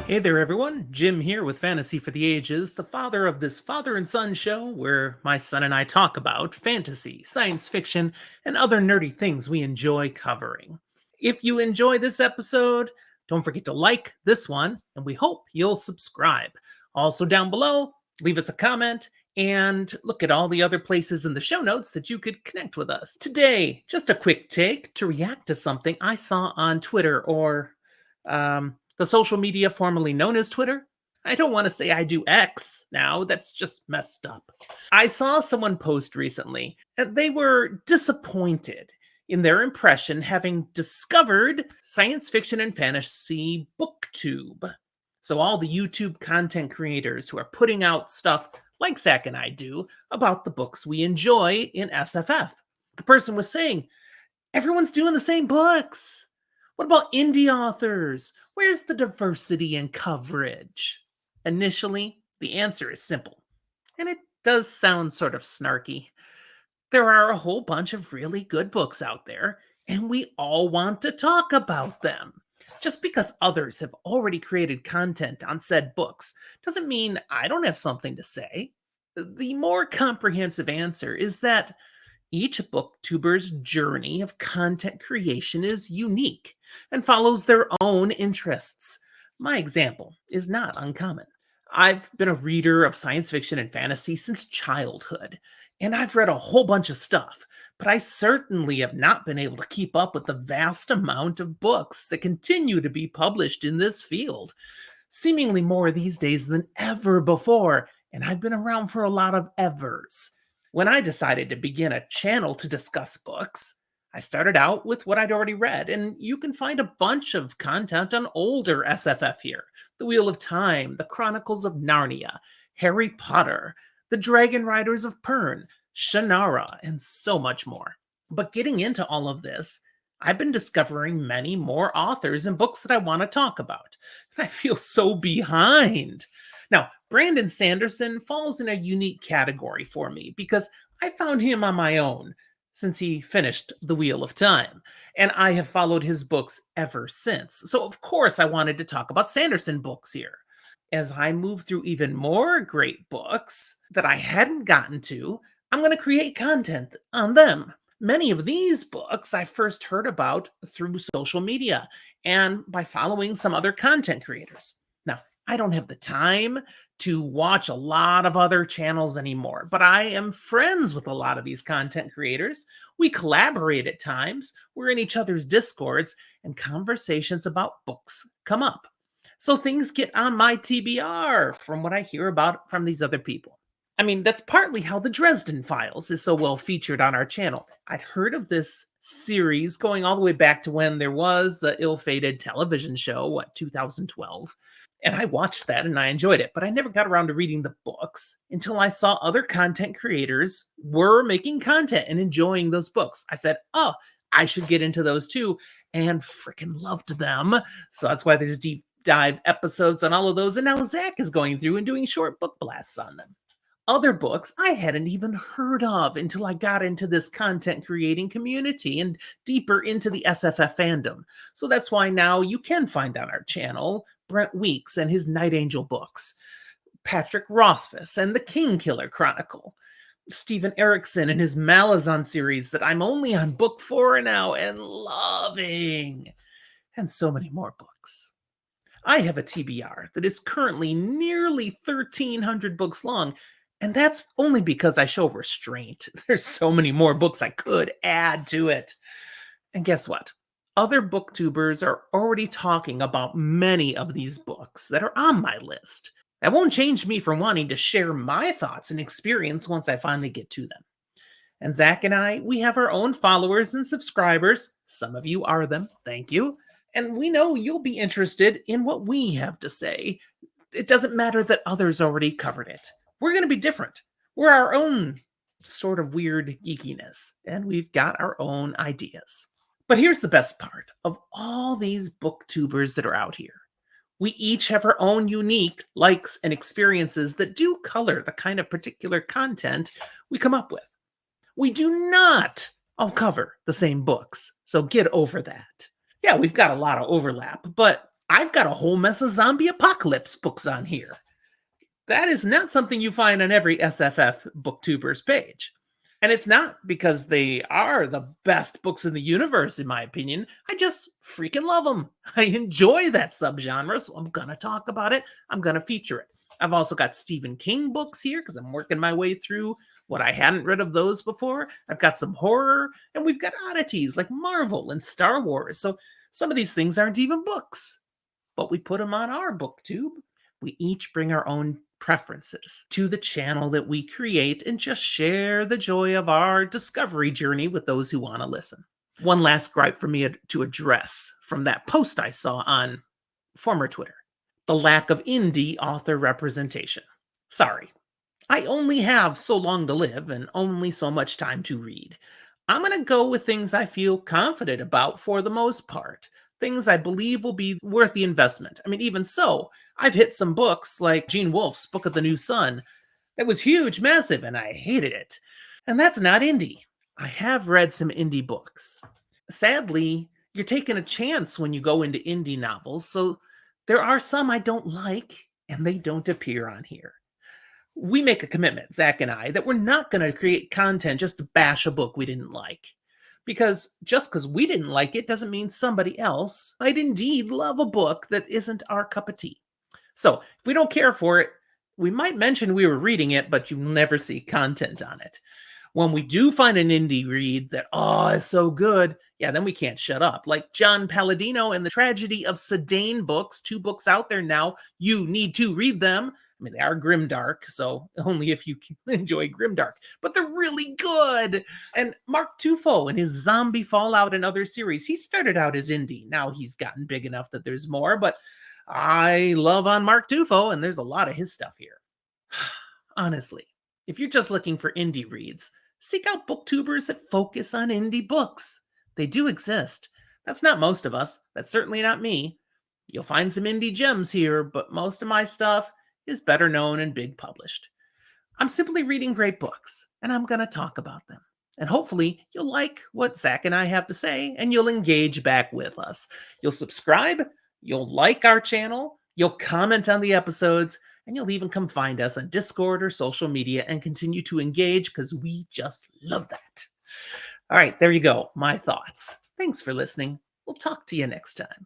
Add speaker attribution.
Speaker 1: Hey there, everyone. Jim here with Fantasy for the Ages, the father of this father and son show where my son and I talk about fantasy, science fiction, and other nerdy things we enjoy covering. If you enjoy this episode, don't forget to like this one, and we hope you'll subscribe. Also, down below, leave us a comment and look at all the other places in the show notes that you could connect with us. Today, just a quick take to react to something I saw on Twitter or the social media formerly known as Twitter. I don't want to say I do X now, that's just messed up. I saw someone post recently that they were disappointed in their impression having discovered science fiction and fantasy Booktube. So, all the YouTube content creators who are putting out stuff like Zach and I do about the books we enjoy in SFF. The person was saying, everyone's doing the same books. What about indie authors? Where's the diversity and coverage? Initially, the answer is simple, and it does sound sort of snarky. There are a whole bunch of really good books out there, and we all want to talk about them. Just because others have already created content on said books doesn't mean I don't have something to say. The more comprehensive answer is that each booktuber's journey of content creation is unique and follows their own interests. My example is not uncommon. I've been a reader of science fiction and fantasy since childhood, and I've read a whole bunch of stuff, but I certainly have not been able to keep up with the vast amount of books that continue to be published in this field. Seemingly more these days than ever before, and I've been around for a lot of evers. When I decided to begin a channel to discuss books, I started out with what I'd already read, and you can find a bunch of content on older SFF here. The Wheel of Time, The Chronicles of Narnia, Harry Potter, The Dragon Riders of Pern, Shannara, and so much more. But getting into all of this, I've been discovering many more authors and books that I want to talk about, and I feel so behind. Now, Brandon Sanderson falls in a unique category for me because I found him on my own since he finished The Wheel of Time, and I have followed his books ever since. So, of course, I wanted to talk about Sanderson books here. As I move through even more great books that I hadn't gotten to, I'm going to create content on them. Many of these books I first heard about through social media and by following some other content creators. Now, I don't have the time to watch a lot of other channels anymore, but I am friends with a lot of these content creators. We collaborate at times, we're in each other's discords, and conversations about books come up. So things get on my TBR from what I hear about from these other people. I mean, that's partly how the Dresden Files is so well featured on our channel. I'd heard of this series going all the way back to when there was the ill-fated television show, 2012. And I watched that and I enjoyed it, but I never got around to reading the books until I saw other content creators were making content and enjoying those books. I said, oh, I should get into those too, and freaking loved them. So that's why there's deep dive episodes on all of those. And now Zach is going through and doing short book blasts on them. Other books I hadn't even heard of until I got into this content creating community and deeper into the SFF fandom. So that's why now you can find on our channel Brent Weeks and his Night Angel books, Patrick Rothfuss and the King Killer Chronicle, Stephen Erickson and his Malazan series that I'm only on book 4 now and loving, and so many more books. I have a TBR that is currently nearly 1,300 books long, and that's only because I show restraint. There's so many more books I could add to it. And guess what? Other booktubers are already talking about many of these books that are on my list. That won't change me from wanting to share my thoughts and experience once I finally get to them. And Zach and I, we have our own followers and subscribers. Some of you are them. Thank you. And we know you'll be interested in what we have to say. It doesn't matter that others already covered it. We're going to be different. We're our own sort of weird geekiness, and we've got our own ideas. But here's the best part of all these booktubers that are out here. We each have our own unique likes and experiences that do color the kind of particular content we come up with. We do not all cover the same books, so get over that. Yeah, we've got a lot of overlap, but I've got a whole mess of zombie apocalypse books on here. That is not something you find on every SFF Booktubers page. And it's not because they are the best books in the universe, in my opinion. I just freaking love them. I enjoy that subgenre, so I'm going to talk about it. I'm going to feature it. I've also got Stephen King books here because I'm working my way through what I hadn't read of those before. I've got some horror, and we've got oddities like Marvel and Star Wars. So some of these things aren't even books, but we put them on our booktube. We each bring our own preferences to the channel that we create and just share the joy of our discovery journey with those who want to listen. One last gripe for me to address from that post I saw on former Twitter: the lack of indie author representation. Sorry, I only have so long to live and only so much time to read. I'm going to go with things I feel confident about for the most part. Things I believe will be worth the investment. I mean, even so, I've hit some books like Gene Wolfe's Book of the New Sun. That was huge, massive, and I hated it. And that's not indie. I have read some indie books. Sadly, you're taking a chance when you go into indie novels, so there are some I don't like, and they don't appear on here. We make a commitment, Zach and I, that we're not going to create content just to bash a book we didn't like. Because just because we didn't like it doesn't mean somebody else might indeed love a book that isn't our cup of tea. So if we don't care for it, we might mention we were reading it, but you never see content on it. When we do find an indie read that, oh, is so good, yeah, then we can't shut up. Like John Palladino and the Tragedy of Sedaine books, 2 books out there now. You need to read them. I mean, they are grimdark, so only if you can enjoy grimdark, but they're really good. And Mark Tufo and his Zombie Fallout and other series, he started out as indie. Now he's gotten big enough that there's more, but I love on Mark Tufo, and there's a lot of his stuff here. Honestly, if you're just looking for indie reads, seek out booktubers that focus on indie books. They do exist. That's not most of us. That's certainly not me. You'll find some indie gems here, but most of my stuff is better known and big published. I'm simply reading great books, and I'm going to talk about them. And hopefully you'll like what Zach and I have to say, and you'll engage back with us. You'll subscribe, you'll like our channel, you'll comment on the episodes, and you'll even come find us on Discord or social media and continue to engage because we just love that. All right, there you go. My thoughts. Thanks for listening. We'll talk to you next time.